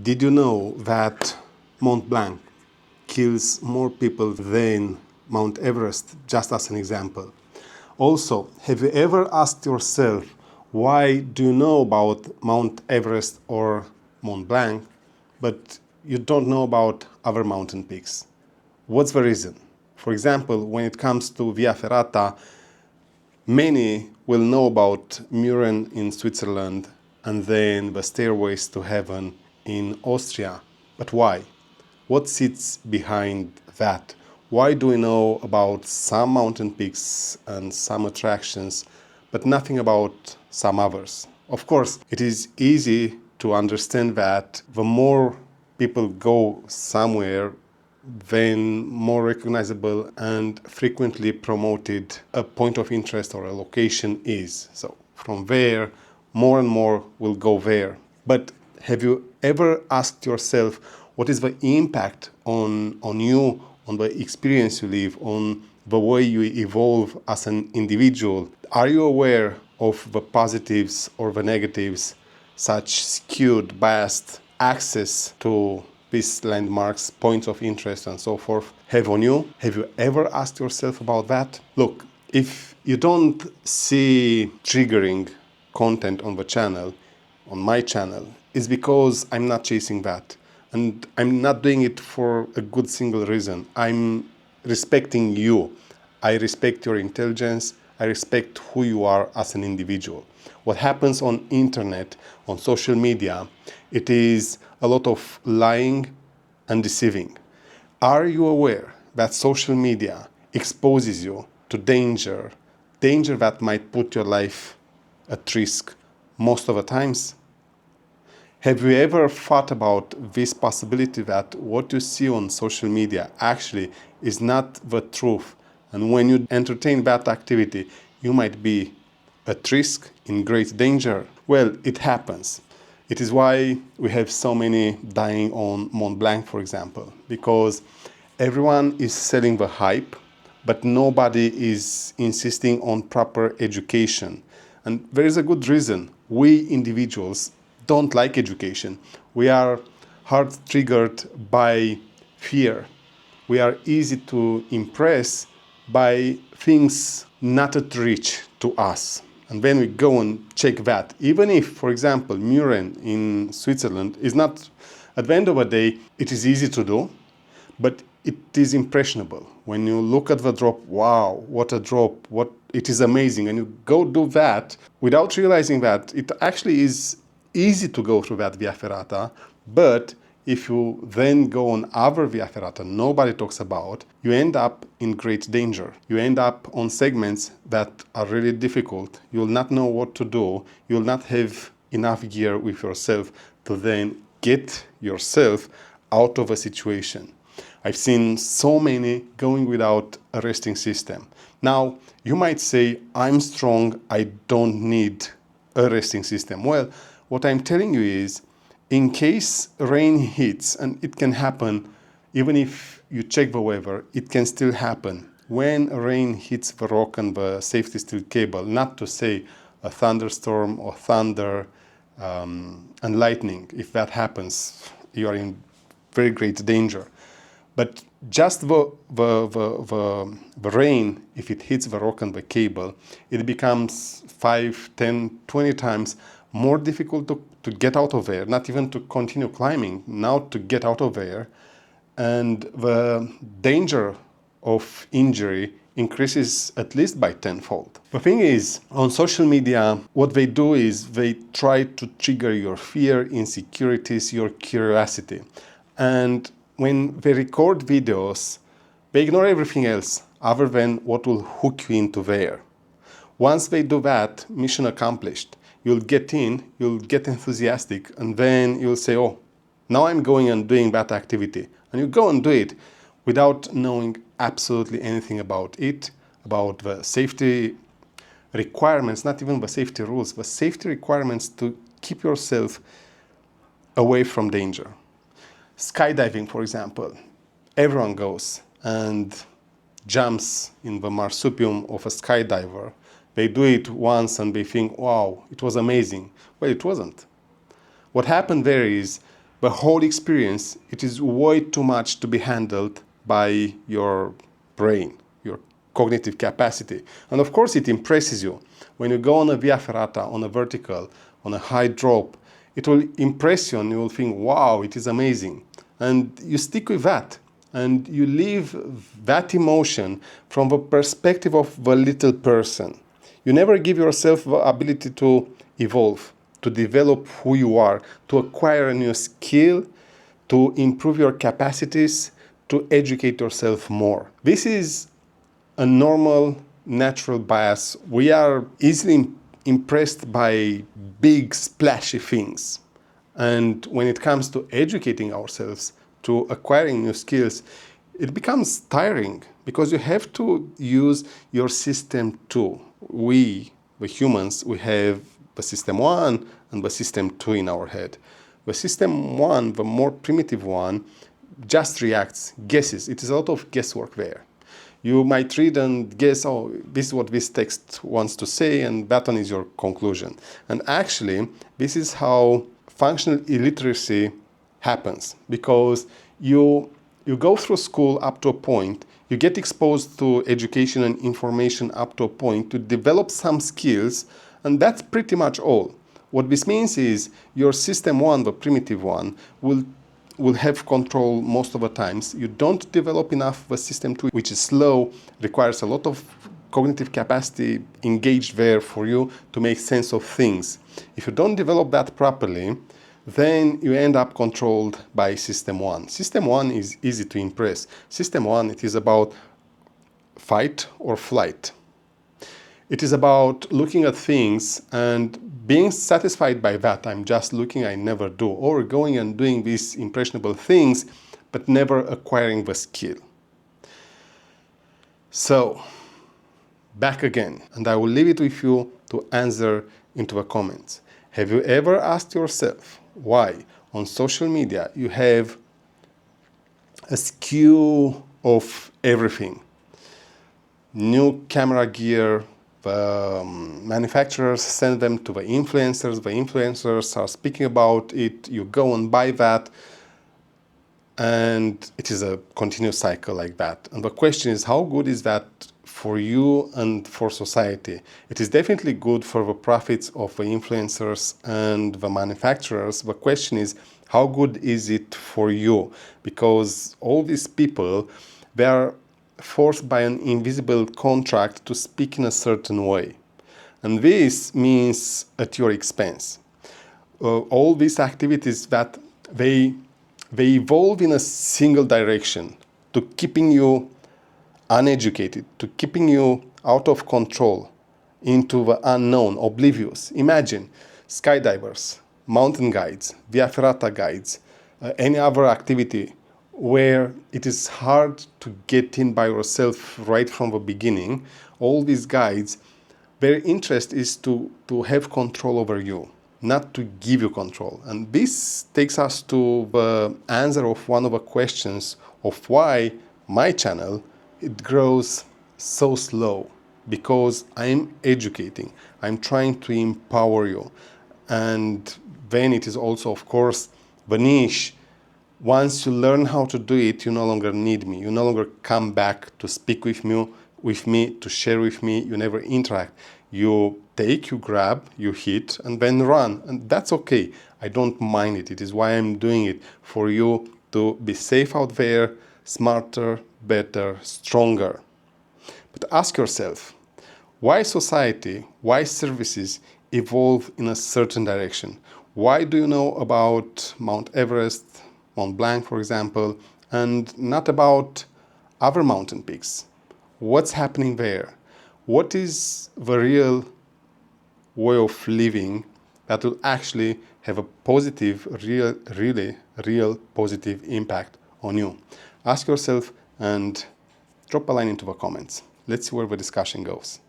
Did you know that Mont Blanc kills more people than Mount Everest, just as an example? Also, have you ever asked yourself, why do you know about Mount Everest or Mont Blanc, but you don't know about other mountain peaks? What's the reason? For example, when it comes to Via Ferrata, many will know about Mürren in Switzerland and then the Stairways to Heaven in Austria. But why? What sits behind that? Why do we know about some mountain peaks and some attractions, but nothing about some others? Of course, it is easy to understand that the more people go somewhere, then more recognizable and frequently promoted a point of interest or a location is. So from there, more and more will go there. But have you ever asked yourself, what is the impact on you, on the experience you live, on the way you evolve as an individual? Are you aware of the positives or the negatives such skewed, biased access to these landmarks, points of interest, and so forth have on you? Have you ever asked yourself about that? Look, if you don't see triggering content on the channel, on my channel, it's because I'm not chasing that. And I'm not doing it for a good single reason. I'm respecting you. I respect your intelligence. I respect who you are as an individual. What happens on internet, on social media, it is a lot of lying and deceiving. Are you aware that social media exposes you to danger that might put your life at risk most of the times? Have you ever thought about this possibility that what you see on social media actually is not the truth? And when you entertain that activity, you might be at risk, in great danger? Well, it happens. It is why we have so many dying on Mont Blanc, for example, because everyone is selling the hype, but nobody is insisting on proper education. And there is a good reason. We individuals don't like education. We are hard triggered by fear. We are easy to impress by things not at reach to us. And when we go and check that, even if, for example, Mürren in Switzerland is not, at the end of the day, it is easy to do, but it is impressionable. When you look at the drop, wow, what a drop, it is amazing. And you go do that without realizing that it actually is easy to go through that Via Ferrata, but if you then go on other Via Ferrata nobody talks about, you end up in great danger. You end up on segments that are really difficult. You'll not know what to do. You'll not have enough gear with yourself to then get yourself out of a situation. I've seen so many going without a resting system. Now, you might say, I'm strong, I don't need a resting system. Well, what I'm telling you is, in case rain hits, and it can happen, even if you check the weather, it can still happen. When rain hits the rock and the safety steel cable, not to say a thunderstorm or thunder and lightning, if that happens, you are in very great danger. But just the rain, if it hits the rock and the cable, it becomes 5, 10, 20 times more difficult to get out of there, not even to continue climbing, now to get out of there. And the danger of injury increases at least by tenfold. The thing is, on social media, what they do is they try to trigger your fear, insecurities, your curiosity. And when they record videos, they ignore everything else other than what will hook you into there. Once they do that, mission accomplished. You'll get in, you'll get enthusiastic, and then you'll say, oh, now I'm going and doing that activity. And you go and do it without knowing absolutely anything about it, about the safety requirements, not even the safety rules, but safety requirements to keep yourself away from danger. Skydiving, for example, everyone goes and jumps in the marsupium of a skydiver. They do it once and they think, wow, it was amazing. Well, it wasn't. What happened there is the whole experience, it is way too much to be handled by your brain, your cognitive capacity. And of course it impresses you. When you go on a Via Ferrata, on a vertical, on a high drop, it will impress you and you will think, wow, it is amazing. And you stick with that. And you leave that emotion from the perspective of the little person. You never give yourself the ability to evolve, to develop who you are, to acquire a new skill, to improve your capacities, to educate yourself more. This is a normal, natural bias. We are easily impressed by big, splashy things. And when it comes to educating ourselves, to acquiring new skills, it becomes tiring because you have to use your system too. We, the humans, we have the system 1 and the system 2 in our head. The system 1, the more primitive one, just reacts, guesses. It is a lot of guesswork there. You might read and guess, oh, this is what this text wants to say, and that one is your conclusion. And actually, this is how functional illiteracy happens, because you go through school up to a point, you get exposed to education and information up to a point to develop some skills, and that's pretty much all. What this means is your system 1, the primitive one, will have control most of the times. You don't develop enough the system 2, which is slow, requires a lot of cognitive capacity engaged there for you to make sense of things. If you don't develop that properly, then you end up controlled by system 1. System 1 is easy to impress. System 1, it is about fight or flight. It is about looking at things and being satisfied by that. I'm just looking, I never do. Or going and doing these impressionable things, but never acquiring the skill. So, back again, and I will leave it with you to answer into the comments. Have you ever asked yourself why on social media you have a skew of everything? New camera gear, the manufacturers send them to the influencers are speaking about it, you go and buy that, and it is a continuous cycle like that. And the question is, how good is that for you and for society? It is definitely good for the profits of the influencers and the manufacturers. The question is, how good is it for you? Because all these people, they are forced by an invisible contract to speak in a certain way. And this means at your expense. All these activities that they evolve in a single direction to keeping you uneducated, to keeping you out of control, into the unknown, oblivious. Imagine skydivers, mountain guides, Via Ferrata guides, any other activity where it is hard to get in by yourself right from the beginning. All these guides, their interest is to have control over you, not to give you control. And this takes us to the answer of one of the questions of why my channel, it grows so slow. Because I'm educating, I'm trying to empower you. And then it is also, of course, the niche. Once you learn how to do it, you no longer need me. You no longer come back to speak with me, to share with me. You never interact. You take, you grab, you hit, and then run. And that's okay. I don't mind it. It is why I'm doing it, for you to be safe out there, smarter, better, stronger. But ask yourself, why society, why services evolve in a certain direction? Why do you know about Mount Everest, Mont Blanc, for example, and not about other mountain peaks? What's happening there? What is the real way of living that will actually have a positive, real positive impact on you? Ask yourself and drop a line into the comments. Let's see where the discussion goes.